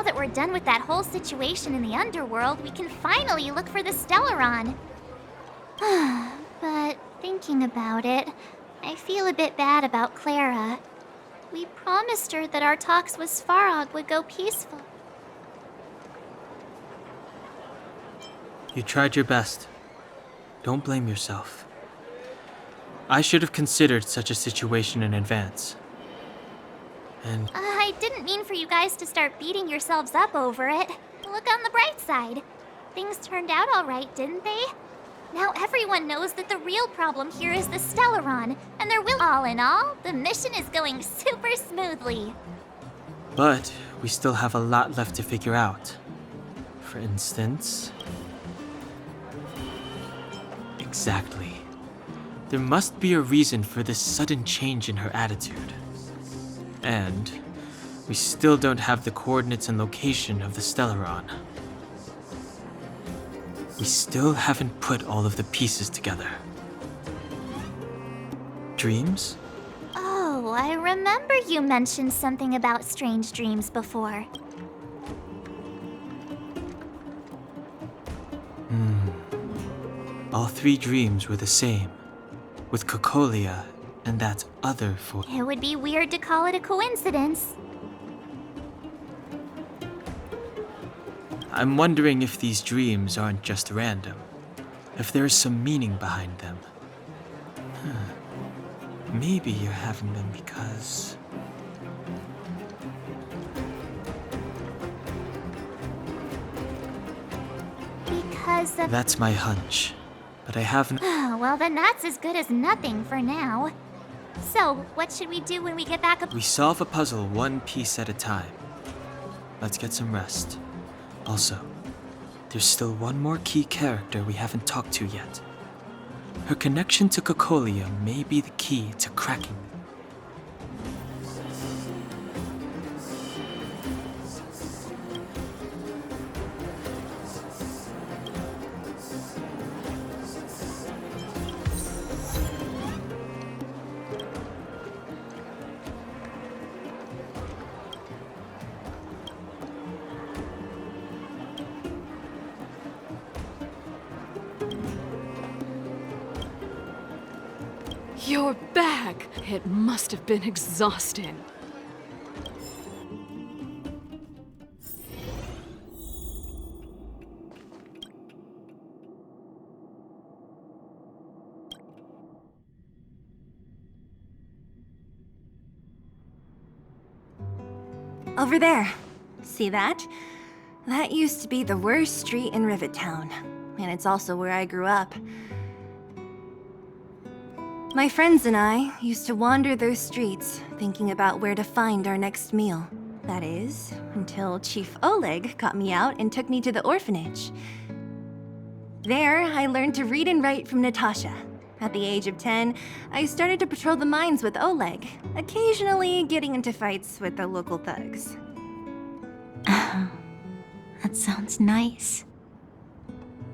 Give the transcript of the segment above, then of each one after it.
that we're done with that whole situation in the underworld, we can finally look for the Stellaron. But thinking about it, I feel a bit bad about Clara. We promised her that our talks with Svarog would go peaceful. You tried your best. Don't blame yourself. I should have considered such a situation in advance. And I didn't mean for you guys to start beating yourselves up over it. Look on the bright side. Things turned out all right, didn't they? Now everyone knows that the real problem here is the Stellaron, and there will— All in all, the mission is going super smoothly. But we still have a lot left to figure out. For instance... Exactly. There must be a reason for this sudden change in her attitude. And we still don't have the coordinates and location of the Stellaron. We still haven't put all of the pieces together. Dreams? Oh, I remember you mentioned something about strange dreams before. All three dreams were the same, with Cocolia and that other for— It would be weird to call it a coincidence. I'm wondering if these dreams aren't just random, if there's some meaning behind them. Maybe you're having them because... Because of— That's my hunch, but I haven't... Well, then that's as good as nothing for now. So, what should we do when we get back up? We solve a puzzle one piece at a time. Let's get some rest. Also, there's still one more key character we haven't talked to yet. Her connection to Cocolia may be the key to cracking. You're back! It must have been exhausting. Over there. See that? That used to be the worst street in Rivet Town. And it's also where I grew up. My friends and I used to wander those streets, thinking about where to find our next meal. That is, until Chief Oleg got me out and took me to the orphanage. There, I learned to read and write from Natasha. At the age of 10, I started to patrol the mines with Oleg, occasionally getting into fights with the local thugs. That sounds nice.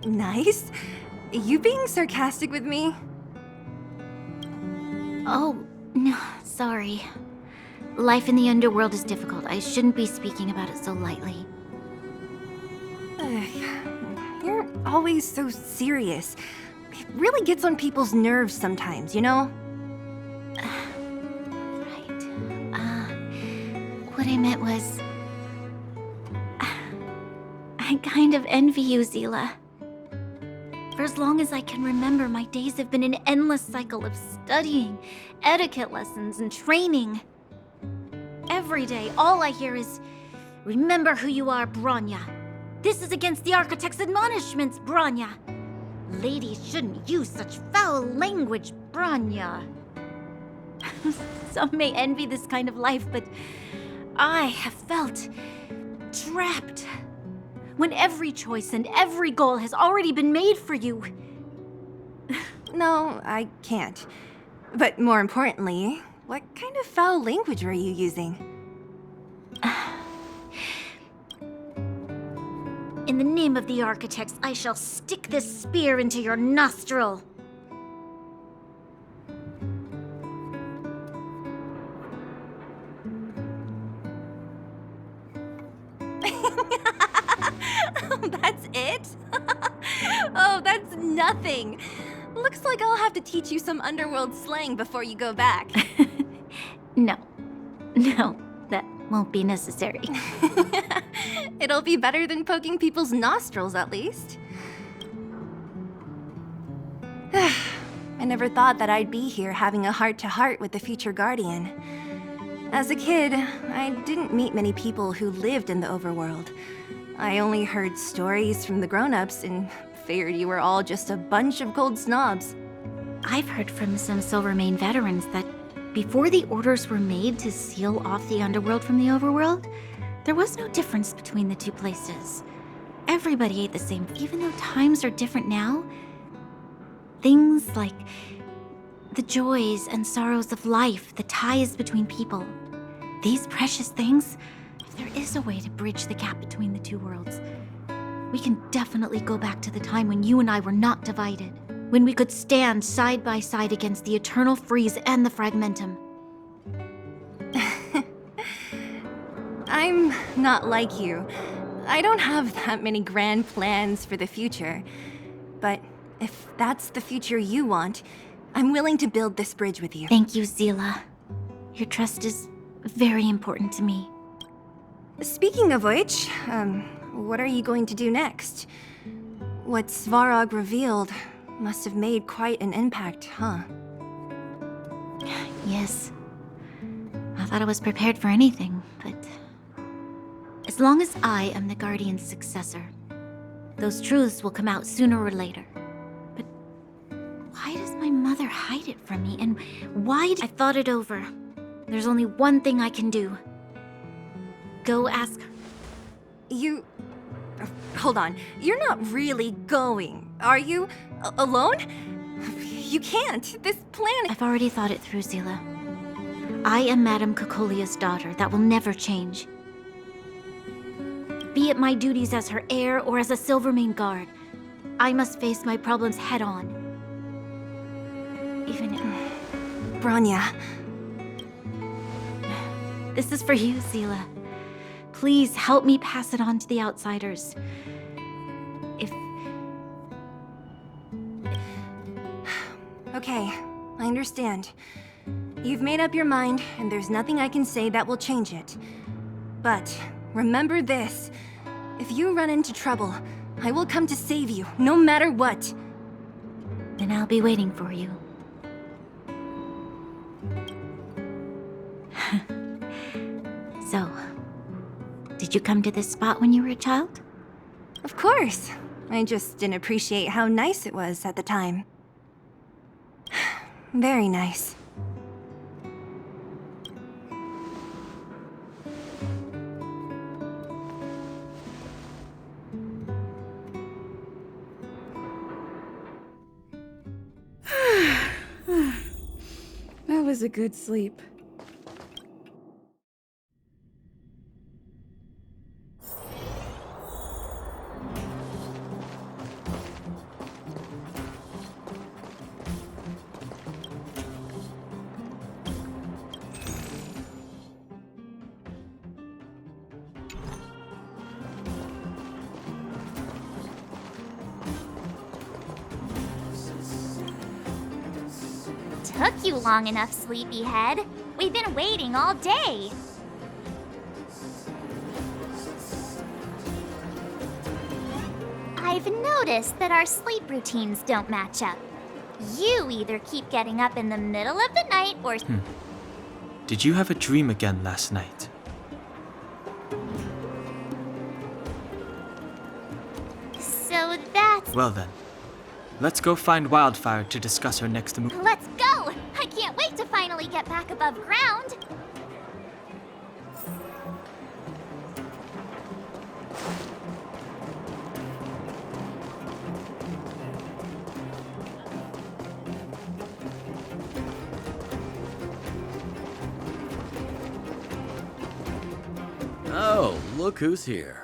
Nice? You being sarcastic with me? Oh, no, sorry. Life in the underworld is difficult. I shouldn't be speaking about it so lightly. You're always so serious. It really gets on people's nerves sometimes, you know? Right. What I meant was... I kind of envy you, Zila. For as long as I can remember, my days have been an endless cycle of studying, etiquette lessons, and training. Every day, all I hear is, "Remember who you are, Bronya. This is against the Architect's admonishments, Bronya. Ladies shouldn't use such foul language, Bronya." Some may envy this kind of life, but I have felt trapped. When every choice and every goal has already been made for you. No, I can't. But more importantly, what kind of foul language were you using? In the name of the Architects, I shall stick this spear into your nostril. That's it? Oh, that's nothing. Looks like I'll have to teach you some underworld slang before you go back. No. No, that won't be necessary. It'll be better than poking people's nostrils, at least. I never thought that I'd be here having a heart-to-heart with the future Guardian. As a kid, I didn't meet many people who lived in the overworld. I only heard stories from the grown-ups and figured you were all just a bunch of cold snobs. I've heard from some Silvermane veterans that before the orders were made to seal off the underworld from the overworld, there was no difference between the two places. Everybody ate the same, even though times are different now. Things like the joys and sorrows of life, the ties between people. These precious things, if there is a way to bridge the gap between the two worlds, we can definitely go back to the time when you and I were not divided. When we could stand side by side against the Eternal Freeze and the Fragmentum. I'm not like you. I don't have that many grand plans for the future. But if that's the future you want, I'm willing to build this bridge with you. Thank you, Zila. Your trust is very important to me. Speaking of which, what are you going to do next? What Svarog revealed must have made quite an impact, huh? Yes. I thought I was prepared for anything, but... as long as I am the Guardian's successor, those truths will come out sooner or later. But why does my mother hide it from me, and why I thought it over. There's only one thing I can do. Go ask her. You... hold on. You're not really going, are you? Alone? You can't. This plan... I've already thought it through, Zila. I am Madame Cocolia's daughter. That will never change. Be it my duties as her heir or as a Silvermane guard, I must face my problems head on. Even if... Bronya. This is for you, Zila. Please help me pass it on to the outsiders. If... Okay, I understand. You've made up your mind, and there's nothing I can say that will change it. But remember this. If you run into trouble, I will come to save you, no matter what. Then I'll be waiting for you. So, did you come to this spot when you were a child? Of course. I just didn't appreciate how nice it was at the time. Very nice. That was a good sleep. Took you long enough, sleepyhead. We've been waiting all day. I've noticed that our sleep routines don't match up. You either keep getting up in the middle of the night or... Did you have a dream again last night? So that's... Well then, let's go find Wildfire to discuss her next move. Let's go! I can't wait to finally get back above ground. Oh, look who's here.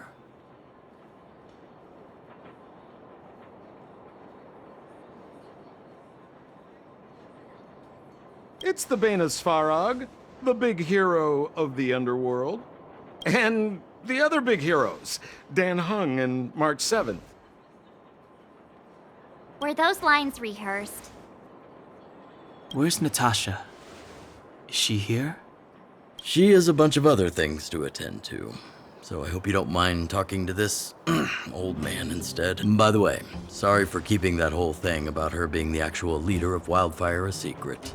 It's the Bane of Svarog, the big hero of the underworld. And the other big heroes, Dan Hung and March 7th. Were those lines rehearsed? Where's Natasha? Is she here? She has a bunch of other things to attend to, so I hope you don't mind talking to this old man instead. By the way, sorry for keeping that whole thing about her being the actual leader of Wildfire a secret.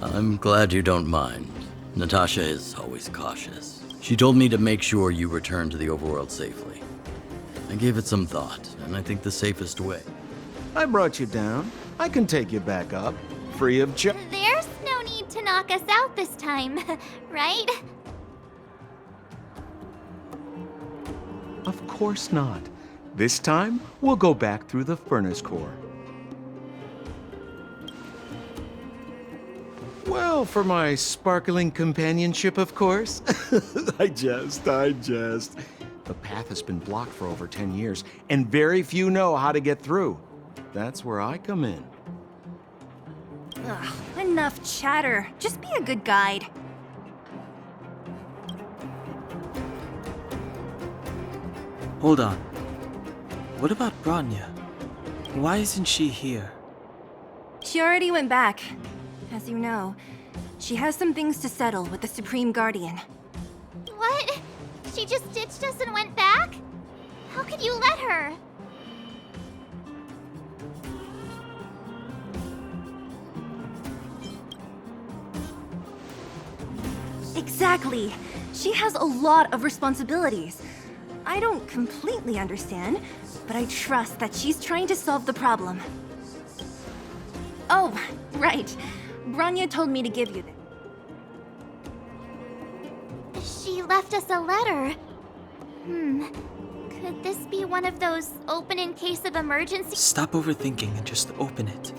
I'm glad you don't mind. Natasha is always cautious. She told me to make sure you return to the overworld safely. I gave it some thought, and I think the safest way. I brought you down. I can take you back up, free of charge. There's no need to knock us out this time, right? Of course not. This time, we'll go back through the furnace core. Well, for my sparkling companionship, of course. I jest. The path has been blocked for over 10 years, and very few know how to get through. That's where I come in. Ugh, enough chatter. Just be a good guide. Hold on. What about Branya? Why isn't she here? She already went back. As you know, she has some things to settle with the Supreme Guardian. What? She just ditched us and went back? How could you let her? Exactly. She has a lot of responsibilities. I don't completely understand, but I trust that she's trying to solve the problem. Oh, right. Branya told me to give you this. She left us a letter. Could this be one of those open in case of emergency? Stop overthinking and just open it.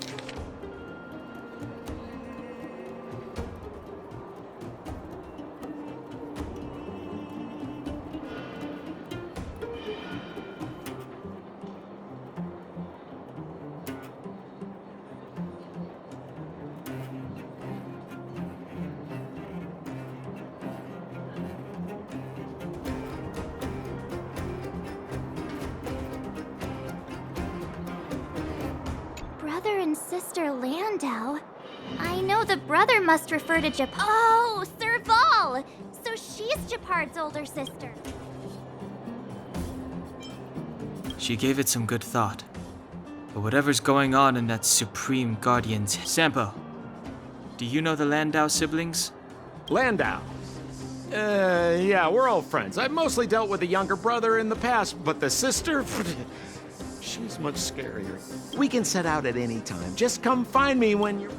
Brother and sister Landau. I know the brother must refer to Jap. Oh, Serval! So she's Japard's older sister. She gave it some good thought. But whatever's going on in that Supreme Guardian's... Sampo, do you know the Landau siblings? Landau. Yeah, we're all friends. I've mostly dealt with the younger brother in the past, but the sister... She's much scarier. We can set out at any time. Just come find me when you're...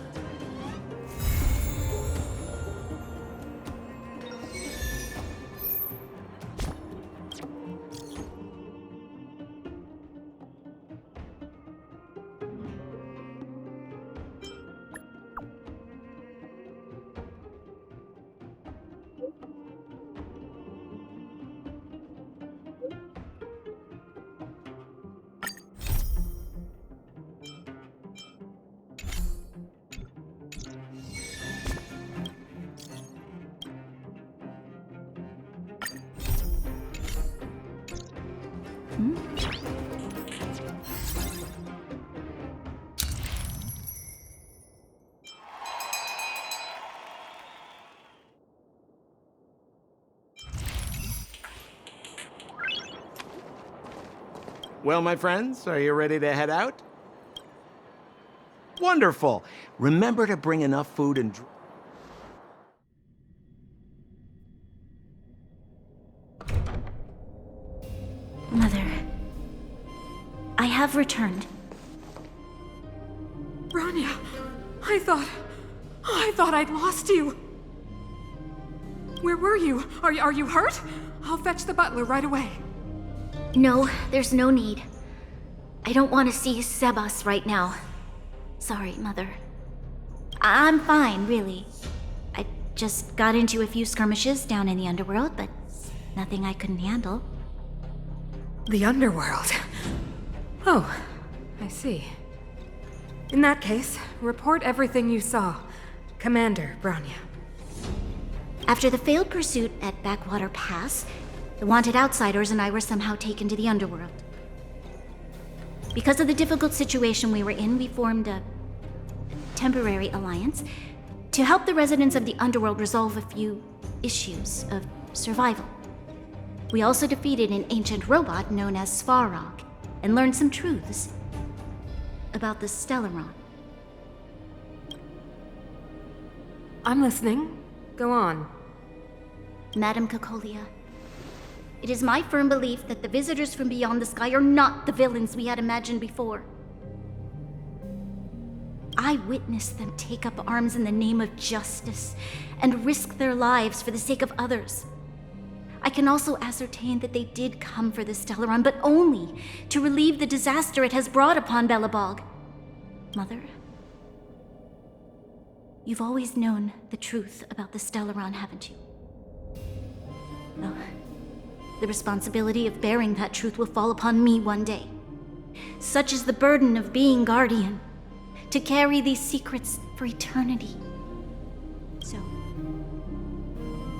Well, my friends, are you ready to head out? Wonderful. Remember to bring enough food and drink. Mother, I have returned. Branya, I thought I'd lost you. Where were you? Are you hurt? I'll fetch the butler right away. No, there's no need. I don't want to see Sebas right now. Sorry, Mother. I'm fine, really. I just got into a few skirmishes down in the underworld, but nothing I couldn't handle. The underworld. Oh, I see. In that case, report everything you saw. Commander Bronya. After the failed pursuit at Backwater Pass, the wanted outsiders and I were somehow taken to the underworld. Because of the difficult situation we were in, we formed a temporary alliance to help the residents of the underworld resolve a few issues of survival. We also defeated an ancient robot known as Svarog and learned some truths about the Stellaron. I'm listening. Go on. Madam Cocolia, it is my firm belief that the visitors from beyond the sky are not the villains we had imagined before. I witnessed them take up arms in the name of justice and risk their lives for the sake of others. I can also ascertain that they did come for the Stellaron, but only to relieve the disaster it has brought upon Belobog. Mother, you've always known the truth about the Stellaron, haven't you? Well, the responsibility of bearing that truth will fall upon me one day. Such is the burden of being Guardian, to carry these secrets for eternity. So,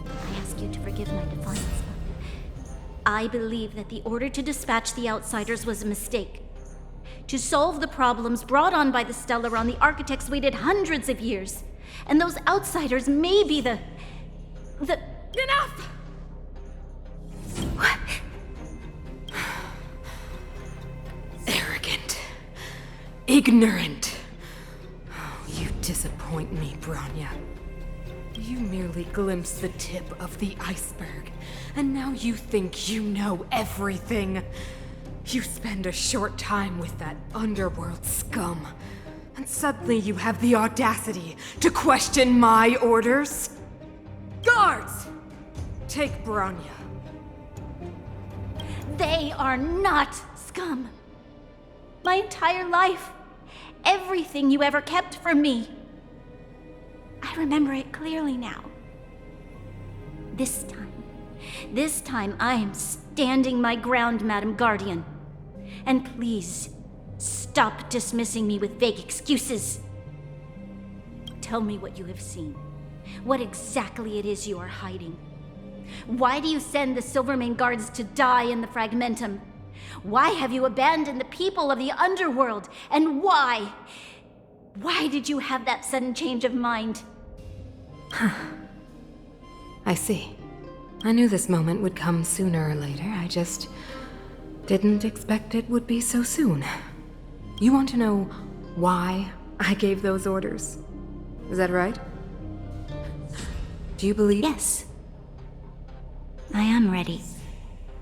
I ask you to forgive my defiance, Mother. I believe that the order to dispatch the outsiders was a mistake. To solve the problems brought on by the Stellaron, the architects waited hundreds of years. And those outsiders may be the... Enough! What? Arrogant. Ignorant. Oh, you disappoint me, Bronya. You merely glimpsed the tip of the iceberg, and now you think you know everything. You spend a short time with that underworld scum, and suddenly you have the audacity to question my orders? Guards! Take Bronya. They are not scum. My entire life, everything you ever kept from me. I remember it clearly now. This time I am standing my ground, Madam Guardian. And please, stop dismissing me with vague excuses. Tell me what you have seen. What exactly it is you are hiding. Why do you send the Silvermane guards to die in the Fragmentum? Why have you abandoned the people of the underworld? And why? Why did you have that sudden change of mind? I see. I knew this moment would come sooner or later. I just didn't expect it would be so soon. You want to know why I gave those orders? Is that right? Do you believe? Yes. I am ready.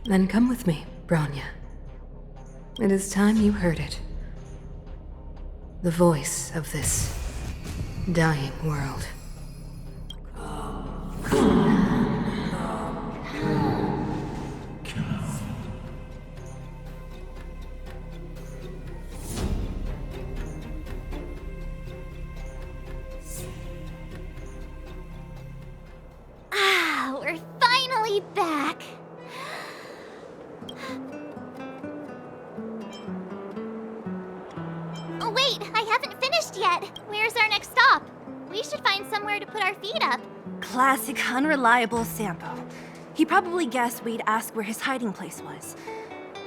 Then come with me, Bronya. It is time you heard it. The voice of this dying world. We're finally back. Oh, wait, I haven't finished yet. Where's our next stop? We should find somewhere to put our feet up. Classic unreliable Sampo. He probably guessed we'd ask where his hiding place was.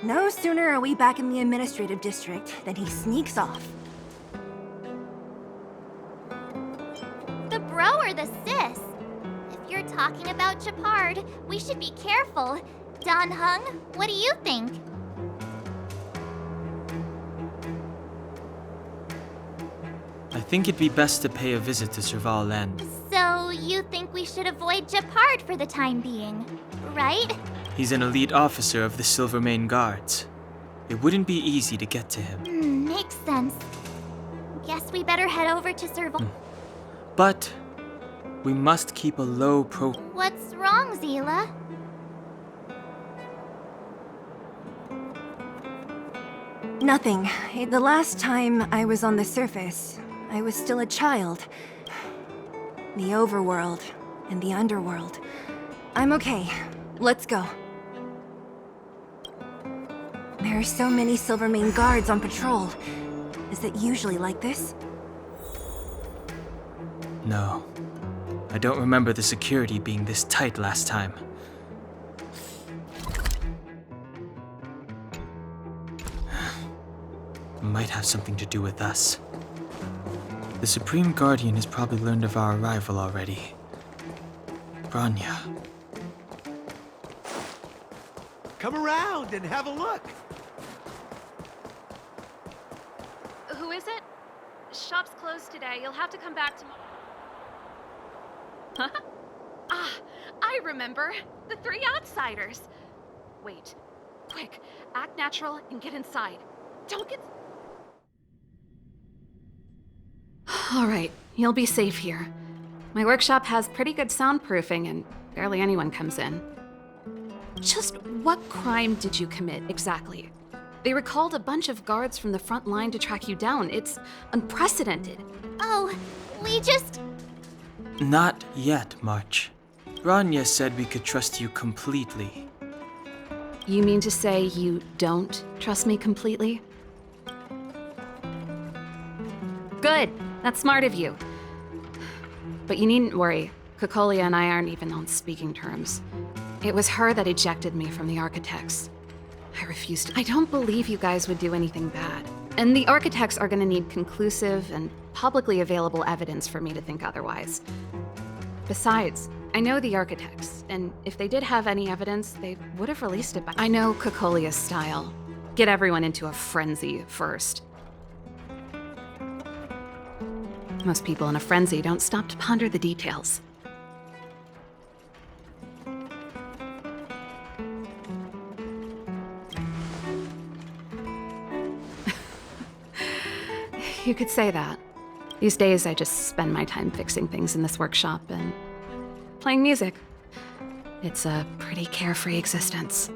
No sooner are we back in the administrative district than he sneaks off. The bro or the sis? If you're talking about Japard, we should be careful. Don Hung, what do you think? I think it'd be best to pay a visit to Serval Land. So you think we should avoid Japard for the time being, right? He's an elite officer of the Silvermane Guards. It wouldn't be easy to get to him. Makes sense. Guess we better head over to Serval. But we must keep a low What's wrong, Zila? Nothing. The last time I was on the surface, I was still a child. The overworld and the underworld. I'm okay. Let's go. There are so many Silvermane guards on patrol. Is it usually like this? No. I don't remember the security being this tight last time. Might have something to do with us. The Supreme Guardian has probably learned of our arrival already. Bronya. Come around and have a look. Who is it? Shop's closed today. You'll have to come back tomorrow. Huh? Ah, I remember. The three outsiders. Wait. Quick, act natural and get inside. Don't get... All right, you'll be safe here. My workshop has pretty good soundproofing and barely anyone comes in. Just what crime did you commit exactly? They recalled a bunch of guards from the front line to track you down. It's unprecedented. Oh, we just... Not yet, March. Bronya said we could trust you completely. You mean to say you don't trust me completely? Good. That's smart of you. But you needn't worry. Kokolia and I aren't even on speaking terms. It was her that ejected me from the Architects. I refused to. I don't believe you guys would do anything bad. And the Architects are gonna need conclusive and publicly available evidence for me to think otherwise. Besides, I know the Architects, and if they did have any evidence, they would have released it by... I know Kokolia's style. Get everyone into a frenzy first. Most people in a frenzy don't stop to ponder the details. You could say that. These days, I just spend my time fixing things in this workshop and playing music. It's a pretty carefree existence.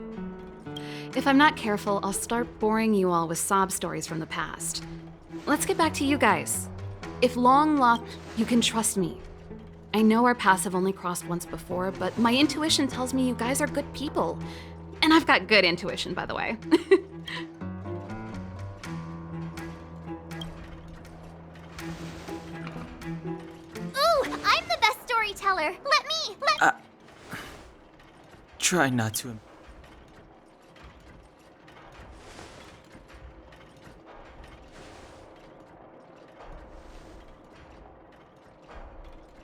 If I'm not careful, I'll start boring you all with sob stories from the past. Let's get back to you guys. If long locked, you can trust me. I know our paths have only crossed once before, but my intuition tells me you guys are good people. And I've got good intuition, by the way. Ooh, I'm the best storyteller. Let me. Try not to.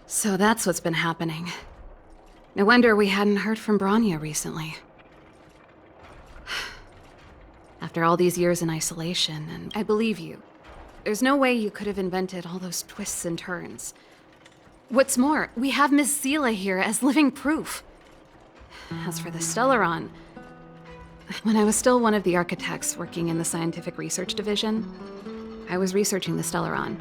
So that's what's been happening. No wonder we hadn't heard from Bronya recently. After all these years in isolation, and I believe you. There's no way you could have invented all those twists and turns. What's more, we have Miss Zila here as living proof. As for the Stellaron, when I was still one of the architects working in the scientific research division, I was researching the Stellaron.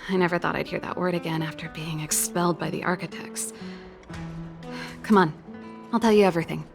I never thought I'd hear that word again after being expelled by the architects. Come on, I'll tell you everything.